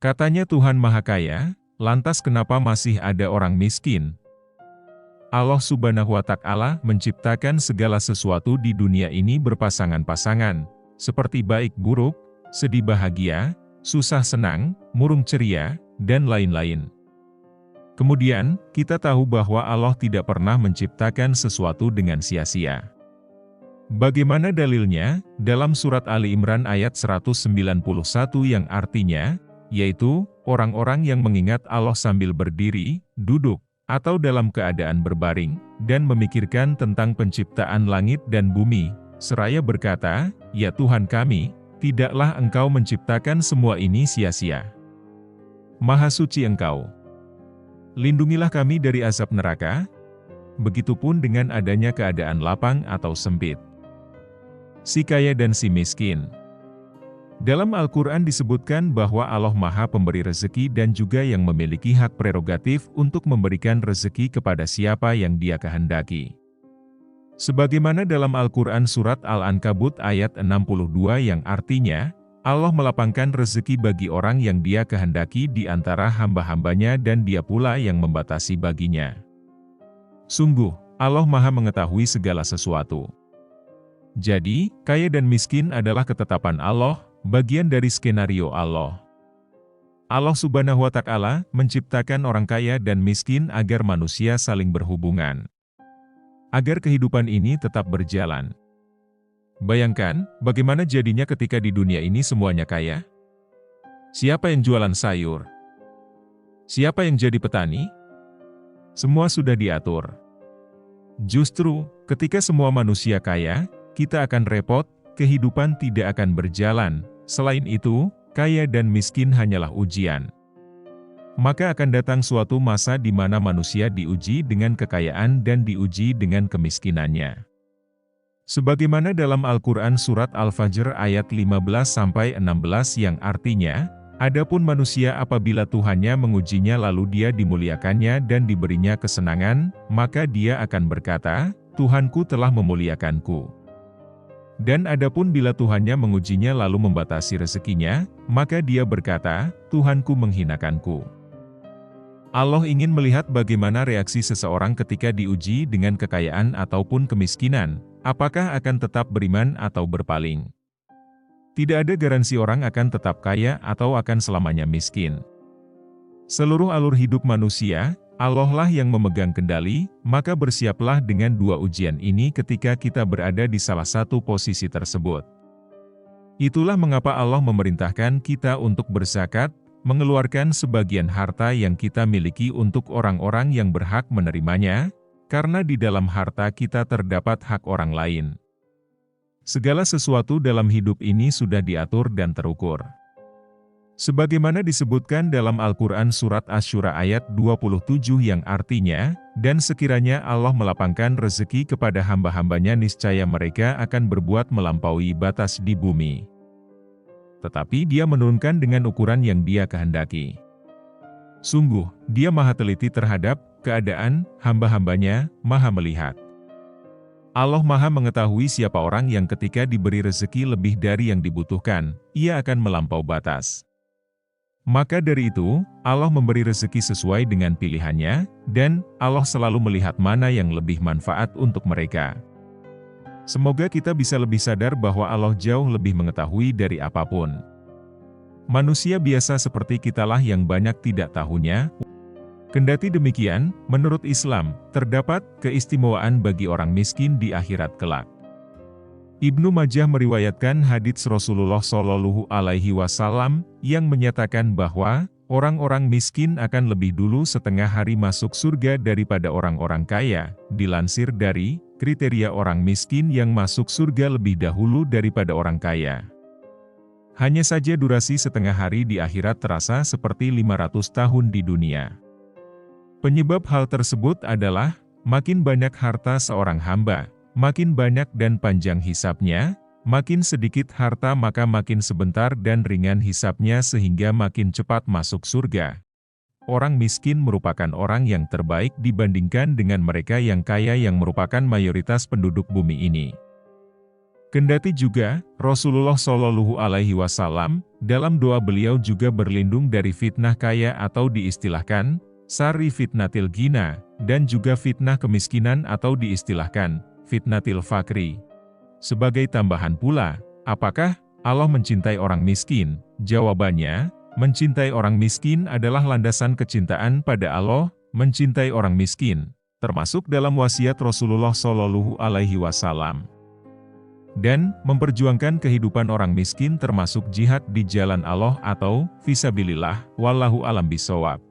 Katanya Tuhan Maha Kaya, lantas kenapa masih ada orang miskin? Allah Subhanahu wa Ta'ala menciptakan segala sesuatu di dunia ini berpasangan-pasangan, seperti baik buruk, sedih bahagia, susah senang, murung ceria, dan lain-lain. Kemudian, kita tahu bahwa Allah tidak pernah menciptakan sesuatu dengan sia-sia. Bagaimana dalilnya? Dalam surat Ali Imran ayat 191 yang artinya, yaitu, orang-orang yang mengingat Allah sambil berdiri, duduk, atau dalam keadaan berbaring, dan memikirkan tentang penciptaan langit dan bumi, seraya berkata, "Ya Tuhan kami, tidaklah Engkau menciptakan semua ini sia-sia. Maha suci Engkau. Lindungilah kami dari azab neraka." Begitupun dengan adanya keadaan lapang atau sempit. Si kaya dan si miskin. Dalam Al-Quran disebutkan bahwa Allah Maha Pemberi rezeki dan juga yang memiliki hak prerogatif untuk memberikan rezeki kepada siapa yang Dia kehendaki. Sebagaimana dalam Al-Quran surat Al-Ankabut ayat 62 yang artinya, Allah melapangkan rezeki bagi orang yang Dia kehendaki di antara hamba-hambanya dan Dia pula yang membatasi baginya. Sungguh, Allah Maha mengetahui segala sesuatu. Jadi, kaya dan miskin adalah ketetapan Allah, bagian dari skenario Allah. Allah Subhanahu wa Ta'ala menciptakan orang kaya dan miskin agar manusia saling berhubungan. Agar kehidupan ini tetap berjalan. Bayangkan, bagaimana jadinya ketika di dunia ini semuanya kaya? Siapa yang jualan sayur? Siapa yang jadi petani? Semua sudah diatur. Justru, ketika semua manusia kaya, kita akan repot, kehidupan tidak akan berjalan. Selain itu, kaya dan miskin hanyalah ujian. Maka akan datang suatu masa di mana manusia diuji dengan kekayaan dan diuji dengan kemiskinannya. Sebagaimana dalam Al-Quran surat Al-Fajr ayat 15-16 yang artinya, adapun manusia apabila Tuhannya mengujinya lalu dia dimuliakannya dan diberinya kesenangan, maka dia akan berkata, Tuhanku telah memuliakanku. Dan adapun bila Tuhannya mengujinya lalu membatasi rezekinya, maka dia berkata, Tuhanku menghinakanku. Allah ingin melihat bagaimana reaksi seseorang ketika diuji dengan kekayaan ataupun kemiskinan, apakah akan tetap beriman atau berpaling. Tidak ada garansi orang akan tetap kaya atau akan selamanya miskin. Seluruh alur hidup manusia, Allah lah yang memegang kendali, maka bersiaplah dengan dua ujian ini ketika kita berada di salah satu posisi tersebut. Itulah mengapa Allah memerintahkan kita untuk berzakat, mengeluarkan sebagian harta yang kita miliki untuk orang-orang yang berhak menerimanya, karena di dalam harta kita terdapat hak orang lain. Segala sesuatu dalam hidup ini sudah diatur dan terukur. Sebagaimana disebutkan dalam Al-Quran surat Asy-Syura ayat 27 yang artinya, dan sekiranya Allah melapangkan rezeki kepada hamba-hambanya niscaya mereka akan berbuat melampaui batas di bumi. Tetapi Dia menurunkan dengan ukuran yang Dia kehendaki. Sungguh, Dia maha teliti terhadap keadaan hamba-hambanya, maha melihat. Allah maha mengetahui siapa orang yang ketika diberi rezeki lebih dari yang dibutuhkan, ia akan melampau batas. Maka dari itu, Allah memberi rezeki sesuai dengan pilihannya, dan Allah selalu melihat mana yang lebih manfaat untuk mereka. Semoga kita bisa lebih sadar bahwa Allah jauh lebih mengetahui dari apapun. Manusia biasa seperti kitalah yang banyak tidak tahunya. Kendati demikian, menurut Islam, terdapat keistimewaan bagi orang miskin di akhirat kelak. Ibnu Majah meriwayatkan hadits Rasulullah Shallallahu Alaihi Wasallam yang menyatakan bahwa orang-orang miskin akan lebih dulu setengah hari masuk surga daripada orang-orang kaya. Dilansir dari kriteria orang miskin yang masuk surga lebih dahulu daripada orang kaya. Hanya saja durasi setengah hari di akhirat terasa seperti 500 tahun di dunia. Penyebab hal tersebut adalah makin banyak harta seorang hamba, makin banyak dan panjang hisapnya, makin sedikit harta maka makin sebentar dan ringan hisapnya sehingga makin cepat masuk surga. Orang miskin merupakan orang yang terbaik dibandingkan dengan mereka yang kaya yang merupakan mayoritas penduduk bumi ini. Kendati juga, Rasulullah Shallallahu Alaihi Wasallam, dalam doa beliau juga berlindung dari fitnah kaya atau diistilahkan, syarri fitnatil ghina, dan juga fitnah kemiskinan atau diistilahkan, fitnatil fakri. Sebagai tambahan pula, apakah Allah mencintai orang miskin? Jawabannya, mencintai orang miskin adalah landasan kecintaan pada Allah, mencintai orang miskin, termasuk dalam wasiat Rasulullah Shallallahu Alaihi Wasallam. Dan, memperjuangkan kehidupan orang miskin termasuk jihad di jalan Allah atau, fisabilillah, wallahu alam bisawab.